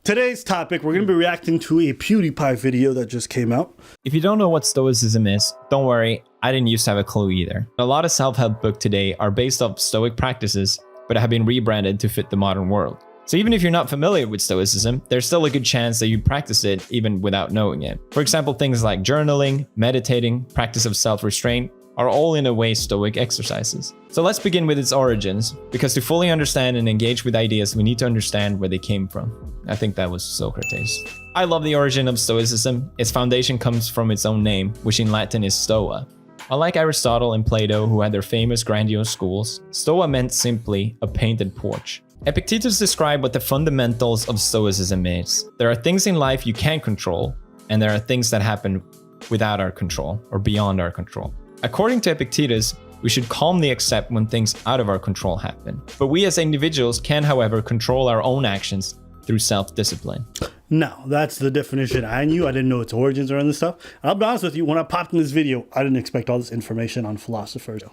Today's topic, we're going to be reacting to a Pewdiepie video that just came out. If you don't know what Stoicism is, don't worry, I didn't used to have a clue either. A lot of self-help books today are based off Stoic practices, but have been rebranded to fit the modern world. So even if you're not familiar with Stoicism, there's still a good chance that you practice it even without knowing it. For example, things like journaling, meditating, practice of self-restraint, are all in a way Stoic exercises. So let's begin with its origins, because to fully understand and engage with ideas, we need to understand where they came from. I think that was Socrates. I love the origin of Stoicism. Its foundation comes from its own name, which in Latin is Stoa. Unlike Aristotle and Plato, who had their famous grandiose schools, Stoa meant simply a painted porch. Epictetus described what the fundamentals of Stoicism is. There are things in life you can't control, and there are things that happen without our control or beyond our control. According to Epictetus, we should calmly accept when things out of our control happen. But we as individuals can, however, control our own actions through self-discipline. Now, that's the definition I knew. I didn't know its origins or any stuff. And I'll be honest with you, when I popped in this video, I didn't expect all this information on philosophers.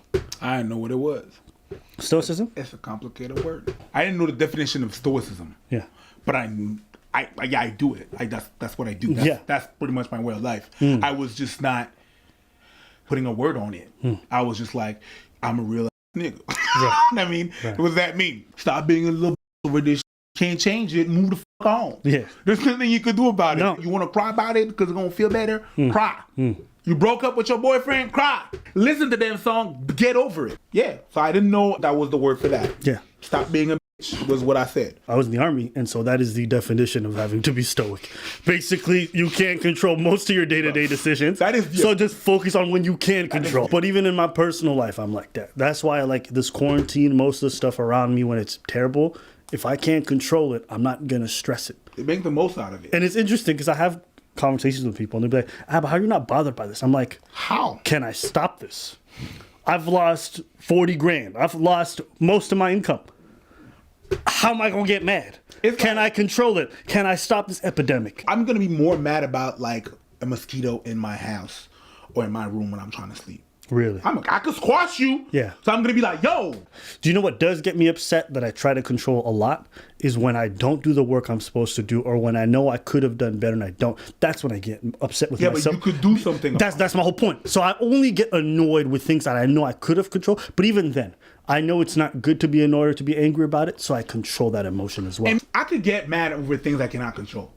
I didn't know what it was. Stoicism? It's a complicated word. I didn't know the definition of Stoicism. Yeah. But I do it. That's what I do. That's pretty much my way of life. I was just not putting a word on it. I was just like, I'm a real nigga. Right. I mean, what does that mean? Stop being a little over this. Can't change it. Move the fuck on. Yeah. There's nothing you can do about it. No. You want to cry about it because it's gonna feel better? Cry. You broke up with your boyfriend? Cry. Listen to that song. Get over it. Yeah. So I didn't know that was the word for that. Yeah. Stop being a bitch was what I said. I was in the army, and so that is the definition of having to be stoic. Basically, you can't control most of your day-to-day decisions. That is, so just focus on when you can control. But even in my personal life, I'm like that. That's why I like this quarantine, most of the stuff around me when it's terrible. If I can't control it, I'm not going to stress it. They make the most out of it. And it's interesting because I have conversations with people, and they'll be like, but how are you not bothered by this? I'm like, how can I stop this? I've lost 40 grand. I've lost most of my income. How am I going to get mad? Can I control it? Can I stop this epidemic? I'm going to be more mad about like a mosquito in my house or in my room when I'm trying to sleep. Really? I could squash you. Yeah. So I'm going to be like, yo. Do you know what does get me upset that I try to control a lot? Is when I don't do the work I'm supposed to do, or when I know I could have done better and I don't. That's when I get upset with myself. Yeah, but you could do something. That's my whole point. So I only get annoyed with things that I know I could have controlled. But even then, I know it's not good to be annoyed or to be angry about it. So I control that emotion as well. And I could get mad over things I cannot control.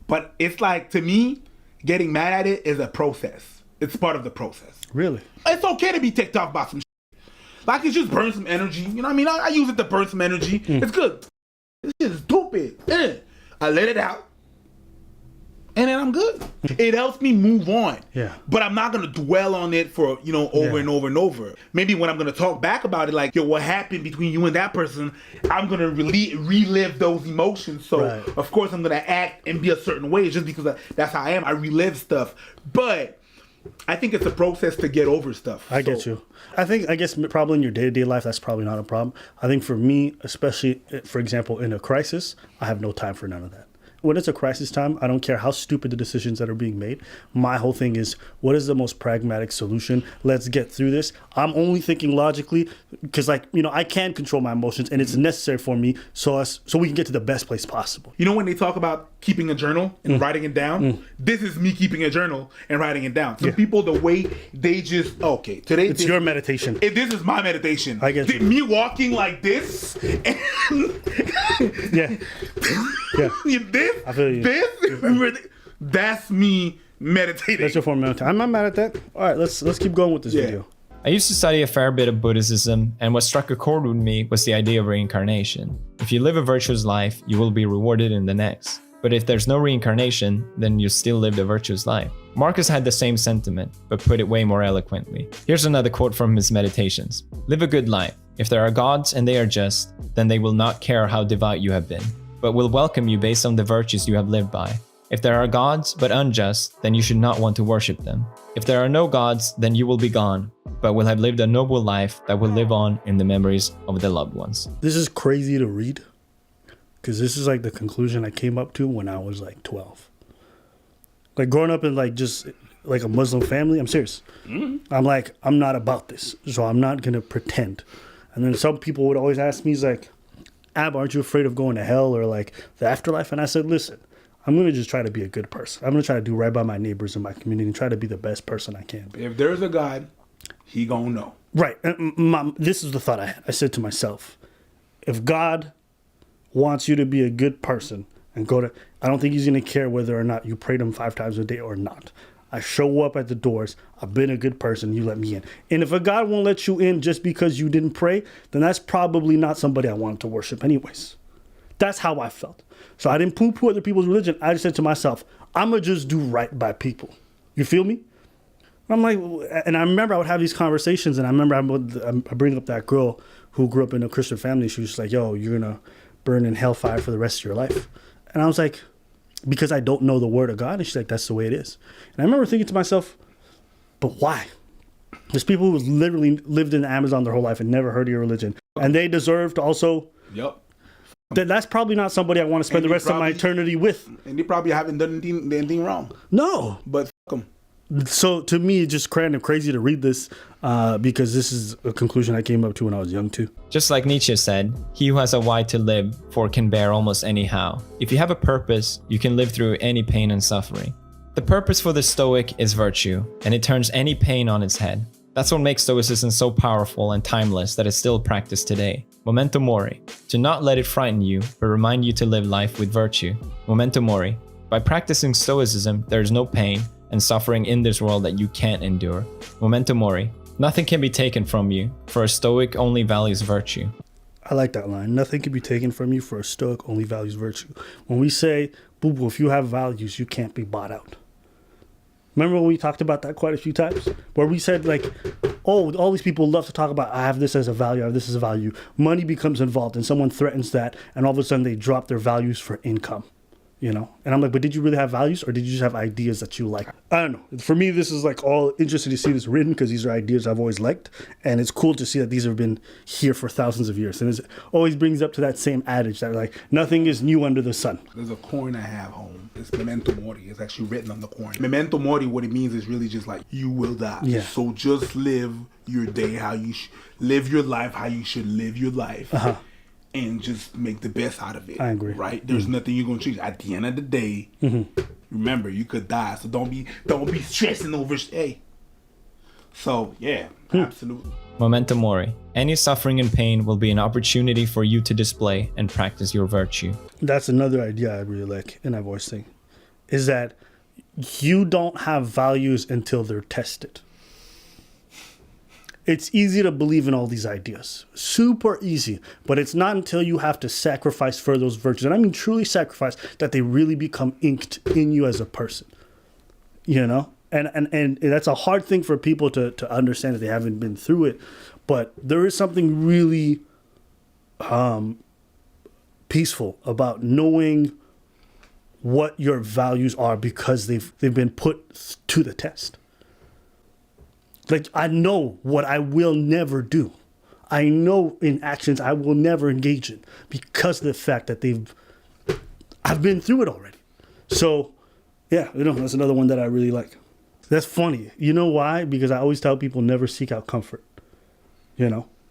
But it's like, to me, getting mad at it is a process. It's part of the process. Really? It's okay to be ticked off by some shit. Like, it's just burn some energy. You know what I mean? I use it to burn some energy. It's good. This shit is stupid. I let it out. And then I'm good. It helps me move on. Yeah. But I'm not going to dwell on it for, over and over and over. Maybe when I'm going to talk back about it, like, yo, what happened between you and that person, I'm going to relive those emotions. So, of course, I'm going to act and be a certain way just because that's how I am. I relive stuff. But I think it's a process to get over stuff. I get you. I guess probably in your day-to-day life, that's probably not a problem. I think for me, especially, for example, in a crisis, I have no time for none of that. When it's a crisis time, I don't care how stupid the decisions that are being made. My whole thing is, what is the most pragmatic solution? Let's get through this. I'm only thinking logically because, I can control my emotions, and it's necessary for me so we can get to the best place possible. You know when they talk about keeping a journal and writing it down? This is me keeping a journal and writing it down. Some people, the way they just, today. It's your meditation. This is my meditation. I get you. Me walking like this and yeah. I feel you. That's me meditating. That's your form of meditation. I'm not mad at that. All right, let's keep going with this video. I used to study a fair bit of Buddhism, and what struck a chord with me was the idea of reincarnation. If you live a virtuous life, you will be rewarded in the next. But if there's no reincarnation, then you still lived a virtuous life. Marcus had the same sentiment, but put it way more eloquently. Here's another quote from his meditations. Live a good life. If there are gods and they are just, then they will not care how devout you have been, but will welcome you based on the virtues you have lived by. If there are gods but unjust, then you should not want to worship them. If there are no gods, then you will be gone, but will have lived a noble life that will live on in the memories of the loved ones. This is crazy to read, because this is like the conclusion I came up to when I was like 12. Like growing up in just a Muslim family, I'm serious. I'm like, I'm not about this, so I'm not going to pretend. And then some people would always ask me, he's like, Ab, aren't you afraid of going to hell or like the afterlife? And I said, listen, I'm going to just try to be a good person. I'm going to try to do right by my neighbors and my community and try to be the best person I can be. If there's a God, he gonna know. Right. And this is the thought I had. I said to myself, if God wants you to be a good person and I don't think he's going to care whether or not you pray to him 5 times a day or not. I show up at the doors. I've been a good person. You let me in. And if a God won't let you in just because you didn't pray, then that's probably not somebody I wanted to worship anyways. That's how I felt. So I didn't poo-poo other people's religion. I just said to myself, I'm going to just do right by people. You feel me? I'm like, and I remember I would have these conversations, and I remember I bring up that girl who grew up in a Christian family. She was just like, yo, you're going to burn in hellfire for the rest of your life. And I was like, because I don't know the word of God. And she's like, that's the way it is. And I remember thinking to myself, but why? There's people who literally lived in the Amazon their whole life and never heard of your religion. And they deserve to also... Yep. That's probably not somebody I want to spend the rest of my eternity with. And they probably haven't done anything wrong. No. But fuck them. So to me, it's just kind of crazy to read this because this is a conclusion I came up to when I was young too. Just like Nietzsche said, he who has a why to live for can bear almost any how. If you have a purpose, you can live through any pain and suffering. The purpose for the Stoic is virtue, and it turns any pain on its head. That's what makes Stoicism so powerful and timeless that it's still practiced today. Memento Mori, to not let it frighten you, but remind you to live life with virtue. Memento Mori, by practicing Stoicism, there is no pain and suffering in this world that you can't endure. Memento Mori, nothing can be taken from you, for a Stoic only values virtue. I like that line. Nothing can be taken from you, for a Stoic only values virtue. When we say, boo boo, if you have values, you can't be bought out. Remember when we talked about that quite a few times? Where we said like, oh, all these people love to talk about, I have this as a value, I have this as a value. Money becomes involved and someone threatens that, and all of a sudden they drop their values for income. You know, and I'm like, but did you really have values, or did you just have ideas that you like? I don't know. For me, this is like all interesting to see this written because these are ideas I've always liked, and it's cool to see that these have been here for thousands of years. And it always brings up to that same adage that like nothing is new under the sun. There's a coin I have home. It's Memento Mori. It's actually written on the coin. Memento Mori, what it means is really just like you will die. Yeah. So just live your day how you live your life how you should live your life. And just make the best out of it. I agree. Right? There's nothing you're gonna change. At the end of the day, remember you could die. So don't be stressing over. Hey. So yeah, absolutely. Memento Mori, any suffering and pain will be an opportunity for you to display and practice your virtue. That's another idea I really like in that voice thing, is that you don't have values until they're tested. It's easy to believe in all these ideas. Super easy. But it's not until you have to sacrifice for those virtues, and I mean truly sacrifice, that they really become inked in you as a person. You know? And that's a hard thing for people to understand if they haven't been through it. But there is something really peaceful about knowing what your values are because they've been put to the test. Like, I know what I will never do. I know in actions I will never engage in because of the fact that I've been through it already. So, yeah, that's another one that I really like. That's funny. You know why? Because I always tell people never seek out comfort.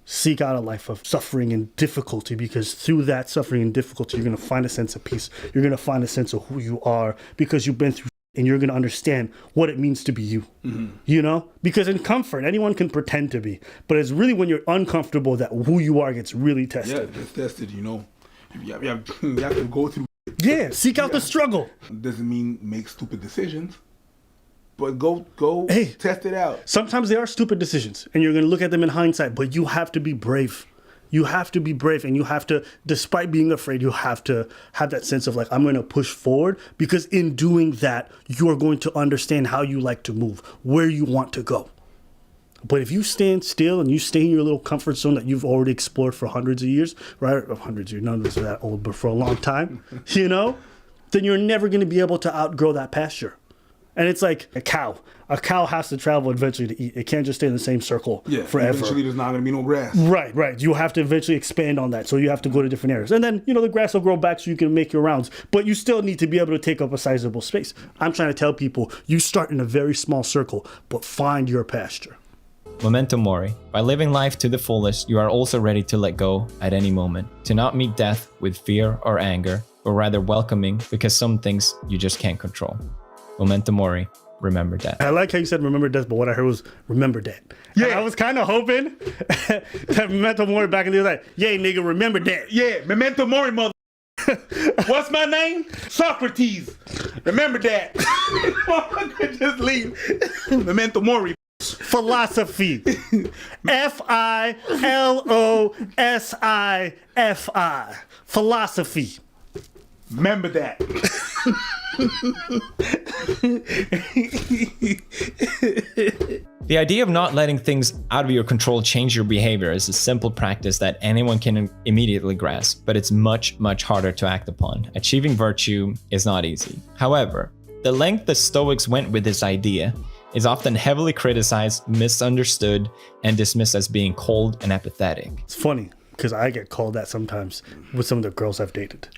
Seek out a life of suffering and difficulty, because through that suffering and difficulty, you're going to find a sense of peace. You're going to find a sense of who you are because you've been through. And you're going to understand what it means to be you, Because in comfort, anyone can pretend to be. But it's really when you're uncomfortable that who you are gets really tested. Yeah, it gets tested, You have to go through. Yeah, seek out the struggle. Doesn't mean make stupid decisions. But go test it out. Sometimes they are stupid decisions. And you're going to look at them in hindsight. But you have to be brave. You have to be brave, and you have to, despite being afraid, you have to have that sense of like, I'm going to push forward, because in doing that, you're going to understand how you like to move, where you want to go. But if you stand still and you stay in your little comfort zone that you've already explored for hundreds of years, right? Hundreds of years, none of us are that old, but for a long time, then you're never going to be able to outgrow that pasture. And it's like a cow. A cow has to travel eventually to eat. It can't just stay in the same circle forever. Eventually there's not going to be no grass. Right. You have to eventually expand on that. So you have to go to different areas. And then, the grass will grow back so you can make your rounds. But you still need to be able to take up a sizable space. I'm trying to tell people, you start in a very small circle, but find your pasture. Memento Mori. By living life to the fullest, you are also ready to let go at any moment, to not meet death with fear or anger, but rather welcoming because some things you just can't control. Memento Mori, remember death. I like how you said remember death, but what I heard was remember that. Yeah. And I was kind of hoping that Memento Mori back in the day, like, yay, nigga, remember that. Yeah, Memento Mori, mother. What's my name? Socrates. Remember that. Just leave. Memento Mori. Philosophy. Philosophy. Philosophy. Remember that. The idea of not letting things out of your control change your behavior is a simple practice that anyone can immediately grasp, but it's much, much harder to act upon. Achieving virtue is not easy. However, the length the Stoics went with this idea is often heavily criticized, misunderstood, and dismissed as being cold and apathetic. It's funny because I get called that sometimes with some of the girls I've dated,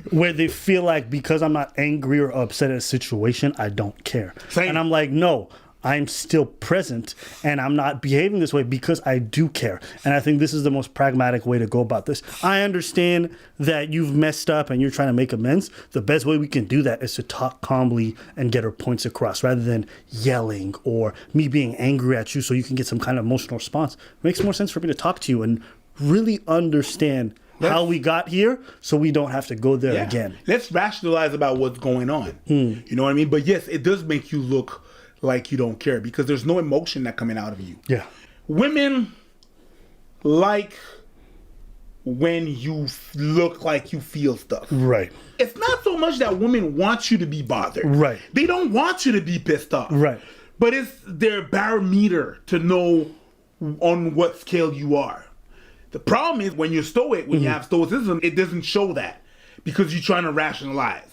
where they feel like because I'm not angry or upset at a situation, I don't care. Same. And I'm like, no, I'm still present and I'm not behaving this way because I do care. And I think this is the most pragmatic way to go about this. I understand that you've messed up and you're trying to make amends. The best way we can do that is to talk calmly and get our points across rather than yelling or me being angry at you so you can get some kind of emotional response. It makes more sense for me to talk to you and really understand how we got here so we don't have to go there again. Let's rationalize about what's going on. You know what I mean? But yes, it does make you look like you don't care because there's no emotion that coming out of you. Yeah. Women like when you look like you feel stuff. Right. It's not so much that women want you to be bothered. Right. They don't want you to be pissed off. Right. But it's their barometer to know on what scale you are. The problem is when you're Stoic, when you have Stoicism, it doesn't show that because you're trying to rationalize.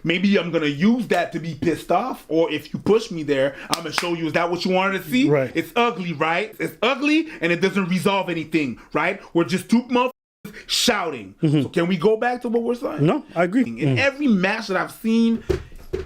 Maybe I'm going to use that to be pissed off, or if you push me there, I'm going to show you, is that what you wanted to see? Right. It's ugly, right? It's ugly, and it doesn't resolve anything, right? We're just two motherfuckers shouting. So can we go back to what we're saying? No, I agree. In every match that I've seen,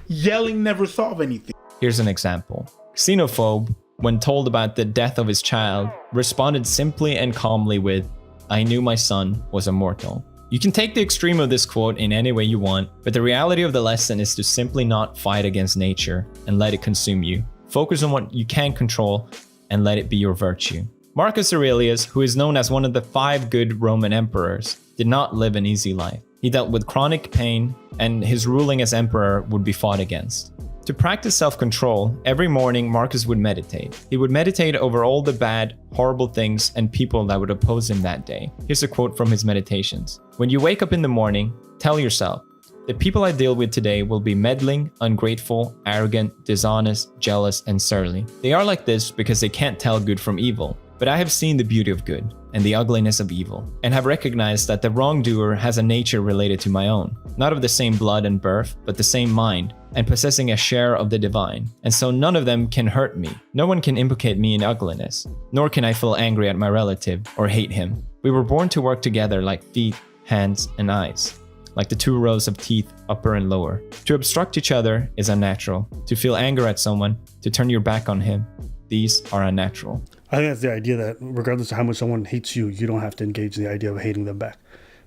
yelling never solve anything. Here's an example. Xenophobe, when told about the death of his child, responded simply and calmly with, "I knew my son was immortal." You can take the extreme of this quote in any way you want, but the reality of the lesson is to simply not fight against nature and let it consume you. Focus on what you can control and let it be your virtue. Marcus Aurelius, who is known as one of the 5 good Roman emperors, did not live an easy life. He dealt with chronic pain, and his ruling as emperor would be fought against. To practice self-control, every morning Marcus would meditate. He would meditate over all the bad, horrible things and people that would oppose him that day. Here's a quote from his meditations. "When you wake up in the morning, tell yourself, the people I deal with today will be meddling, ungrateful, arrogant, dishonest, jealous, and surly. They are like this because they can't tell good from evil. But I have seen the beauty of good and the ugliness of evil, and have recognized that the wrongdoer has a nature related to my own, not of the same blood and birth, but the same mind, and possessing a share of the divine. And so none of them can hurt me. No one can implicate me in ugliness, nor can I feel angry at my relative or hate him. We were born to work together like feet, hands, and eyes, like the 2 rows of teeth, upper and lower. To obstruct each other is unnatural. To feel anger at someone, to turn your back on him, these are unnatural." I think that's the idea that regardless of how much someone hates you, you don't have to engage in the idea of hating them back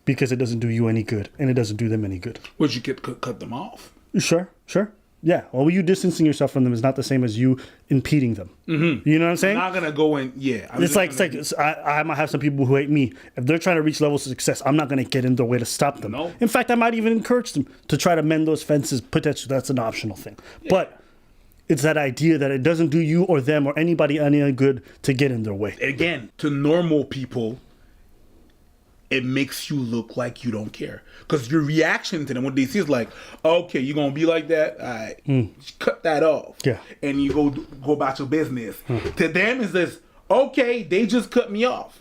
because it doesn't do you any good and it doesn't do them any good. Would you cut them off? Sure. Yeah. Well, you distancing yourself from them is not the same as you impeding them. Mm-hmm. You know what I'm saying? I'm not going to go in, I might have some people who hate me. If they're trying to reach levels of success, I'm not going to get in their way to stop them. No. In fact, I might even encourage them to try to mend those fences. Potentially, that's an optional thing. Yeah. But it's that idea that it doesn't do you or them or anybody any good to get in their way. Again, to normal people, it makes you look like you don't care. Because your reaction to them, what they see is like, okay, you're going to be like that? All right, cut that off. Yeah. And you go about your business. To them, it's this, okay, they just cut me off.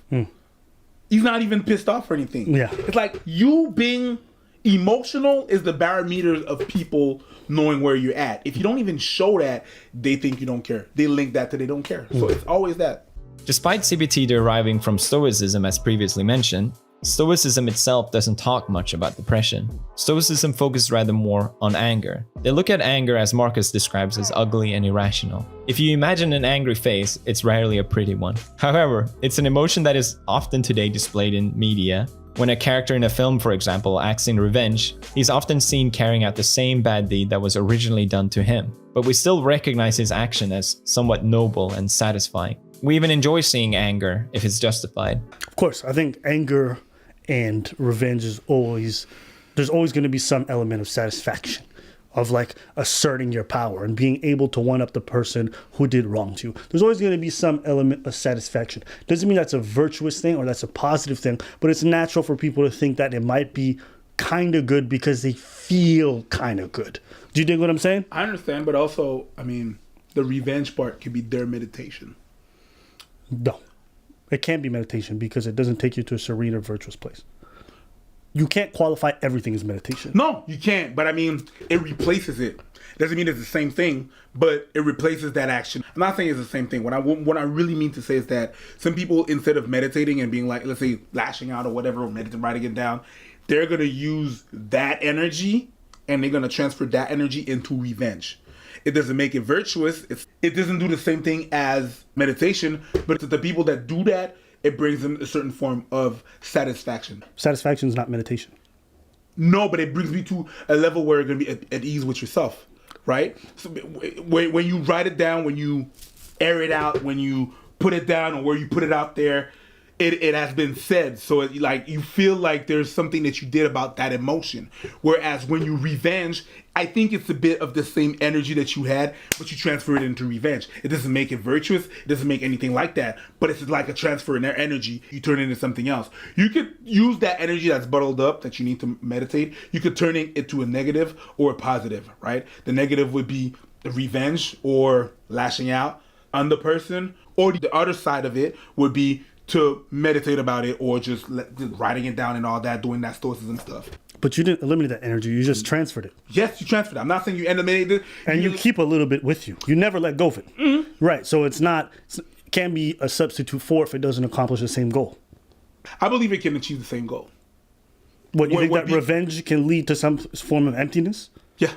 He's not even pissed off or anything. Yeah. It's like you being emotional is the barometer of people knowing where you're at. If you don't even show that, they think you don't care. They link that to they don't care. So it's always that. Despite CBT deriving from Stoicism as previously mentioned, Stoicism itself doesn't talk much about depression. Stoicism focuses rather more on anger. They look at anger as Marcus describes as ugly and irrational. If you imagine an angry face, it's rarely a pretty one. However, it's an emotion that is often today displayed in media. When a character in a film, for example, acts in revenge, he's often seen carrying out the same bad deed that was originally done to him. But we still recognize his action as somewhat noble and satisfying. We even enjoy seeing anger if it's justified. Of course, I think anger and revenge is there's always going to be some element of satisfaction, of like asserting your power and being able to one up the person who did wrong to you. There's always going to be some element of satisfaction. Doesn't mean that's a virtuous thing or that's a positive thing, but it's natural for people to think that it might be kind of good because they feel kind of good. Do you dig what I'm saying? I understand, but also, I mean, the revenge part could be their meditation. No, it can't be meditation because it doesn't take you to a serene or virtuous place. You can't qualify everything as meditation. No, you can't. But I mean, it replaces it. Doesn't mean it's the same thing, but it replaces that action. I'm not saying it's the same thing. What I really mean to say is that some people, instead of meditating and being like, let's say, lashing out or whatever, or meditating, writing it down, they're going to use that energy and they're going to transfer that energy into revenge. It doesn't make it virtuous. It doesn't do the same thing as meditation, but to the people that do that, it brings them a certain form of satisfaction. Satisfaction is not meditation. No, but it brings me to a level where you're going to be at ease with yourself, right? So when you write it down, when you air it out, when you put it down, or where you put it out there, it has been said. So like you feel like there's something that you did about that emotion. Whereas when you revenge, I think it's a bit of the same energy that you had, but you transfer it into revenge. It doesn't make it virtuous. It doesn't make anything like that. But it's like a transfer in their energy. You turn it into something else. You could use that energy that's bottled up that you need to meditate. You could turn it into a negative or a positive, right? The negative would be the revenge or lashing out on the person. Or the other side of it would be to meditate about it or just writing it down and all that, doing that Stoicism stuff. But you didn't eliminate that energy. You just transferred it. Yes, you transferred it. I'm not saying you eliminated it. And you keep a little bit with you. You never let go of it. Mm-hmm. Right. So it can be a substitute for if it doesn't accomplish the same goal. I believe it can achieve the same goal. What, you think that revenge can lead to some form of emptiness? Yeah.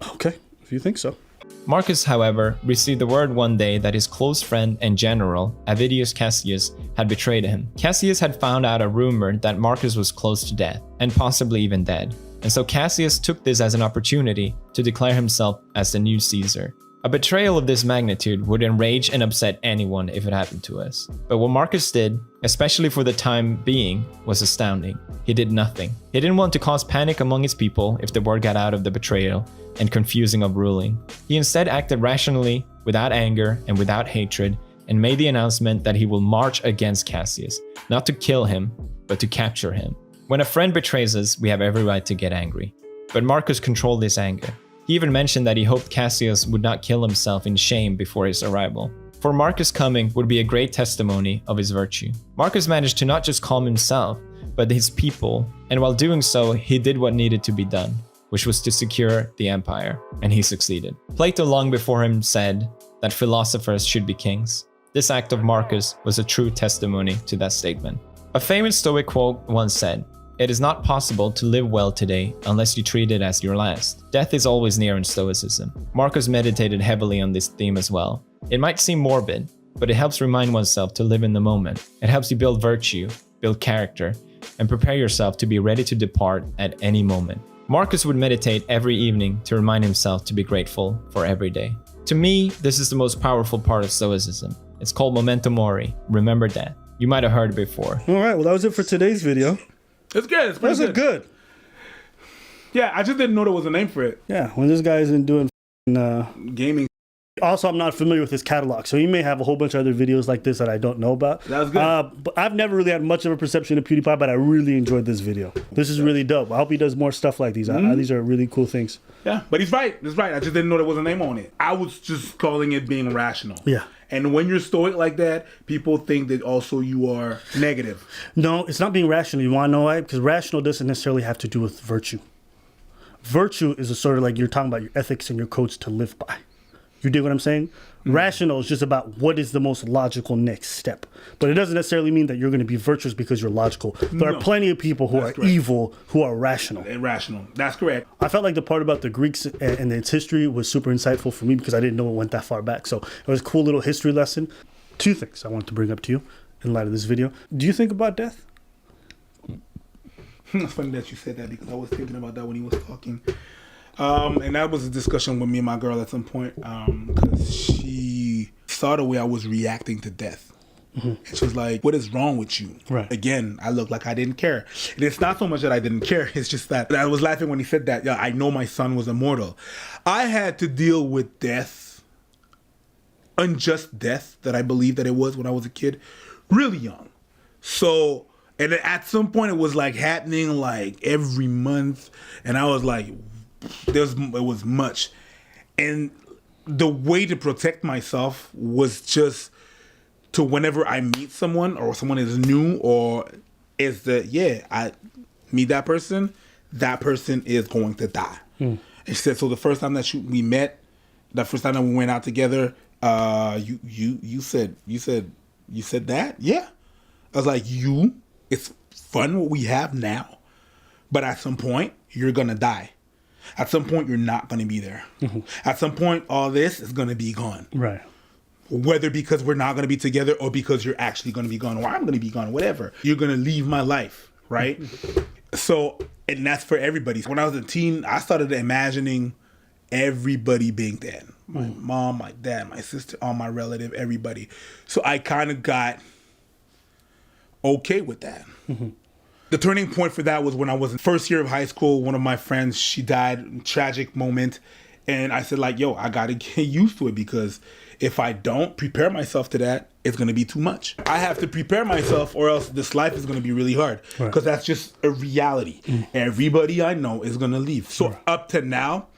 Okay, if you think so. Marcus, however, received the word one day that his close friend and general, Avidius Cassius, had betrayed him. Cassius had found out a rumor that Marcus was close to death, and possibly even dead. And so Cassius took this as an opportunity to declare himself as the new Caesar. A betrayal of this magnitude would enrage and upset anyone if it happened to us. But what Marcus did, especially for the time being, was astounding. He did nothing. He didn't want to cause panic among his people if the word got out of the betrayal and confusing of ruling. He instead acted rationally, without anger and without hatred, and made the announcement that he will march against Cassius, not to kill him, but to capture him. When a friend betrays us, we have every right to get angry. But Marcus controlled this anger. He even mentioned that he hoped Cassius would not kill himself in shame before his arrival. For Marcus' coming would be a great testimony of his virtue. Marcus managed to not just calm himself, but his people, and while doing so, he did what needed to be done, which was to secure the empire, and he succeeded. Plato long before him said that philosophers should be kings. This act of Marcus was a true testimony to that statement. A famous Stoic quote once said, "It is not possible to live well today unless you treat it as your last." Death is always near in Stoicism. Marcus meditated heavily on this theme as well. It might seem morbid, but it helps remind oneself to live in the moment. It helps you build virtue, build character, and prepare yourself to be ready to depart at any moment. Marcus would meditate every evening to remind himself to be grateful for every day. To me, this is the most powerful part of Stoicism. It's called Memento Mori. Remember that. You might have heard it before. All right, well, that was it for today's video. It's good. It's pretty Those good. are good. Yeah, I just didn't know there was a name for it. Yeah, when this guy isn't doing Gaming. Also, I'm not familiar with his catalog, so he may have a whole bunch of other videos like this that I don't know about. That's good. But I've never really had much of a perception of Pewdiepie, but I really enjoyed this video. This is really dope. I hope he does more stuff like these. These are really cool things. Yeah, but he's right. He's right. I just didn't know there was a name on it. I was just calling it being rational. Yeah. And when you're stoic like that, people think that also you are negative. No, it's not being rational. You want to know why? Because rational doesn't necessarily have to do with virtue. Virtue is a sort of like you're talking about your ethics and your codes to live by. You dig what I'm saying? Rational is just about what is the most logical next step. But it doesn't necessarily mean that you're going to be virtuous because you're logical. There are plenty of people who are evil who are rational. Irrational. That's correct. I felt like the part about the Greeks and its history was super insightful for me because I didn't know it went that far back. So it was a cool little history lesson. 2 things I wanted to bring up to you in light of this video. Do you think about death? It's funny that you said that because I was thinking about that when he was talking. And that was a discussion with me and my girl at some point because she saw the way I was reacting to death. And she was like, what is wrong with you? Right. Again, I looked like I didn't care. And it's not so much that I didn't care. It's just that I was laughing when he said that. Yeah, I know my son was immortal. I had to deal with death, unjust death that I believed that it was when I was a kid, really young. So, and at some point it was like happening like every month. And I was like, it was much. And the way to protect myself was just to whenever I meet someone or someone is new or is I meet that person is going to die. And she said, so the first time that we met, the first time that we went out together, you said that? Yeah. I was like, it's fun what we have now. But at some point, you're going to die. At some point, you're not going to be there. At some point, all this is going to be gone. Right. Whether because we're not going to be together or because you're actually going to be gone or I'm going to be gone, whatever. You're going to leave my life, right? So, and that's for everybody. When I was a teen, I started imagining everybody being dead. My mom, my dad, my sister, all my relative, everybody. So I kind of got okay with that. The turning point for that was when I was in first year of high school. One of my friends, she died, tragic moment. And I said like, yo, I got to get used to it because if I don't prepare myself to that, it's going to be too much. I have to prepare myself or else this life is going to be really hard because that's just a reality. Everybody I know is going to leave. So up to now,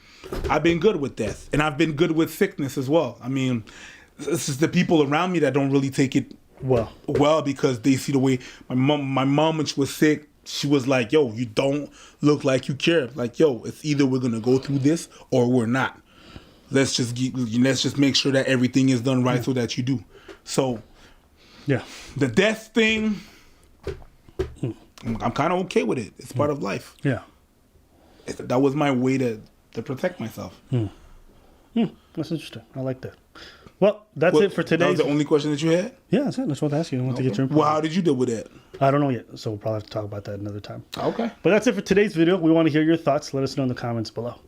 I've been good with death and I've been good with sickness as well. I mean, this is the people around me that don't really take it well because they see the way my mom when she was sick, she was like, yo, you don't look like you care. Like, yo, it's either we're gonna go through this or we're not. Let's just make sure that everything is done right so that you do. So the death thing, I'm kind of okay with it. It's part of life. That was my way to protect myself. That's interesting. I like that. Well, that's it for today. That was the only question that you had? Yeah, that's it. That's what I asked you. I want to get your input. Well, how did you deal with that? I don't know yet, so we'll probably have to talk about that another time. Okay. But that's it for today's video. We want to hear your thoughts. Let us know in the comments below.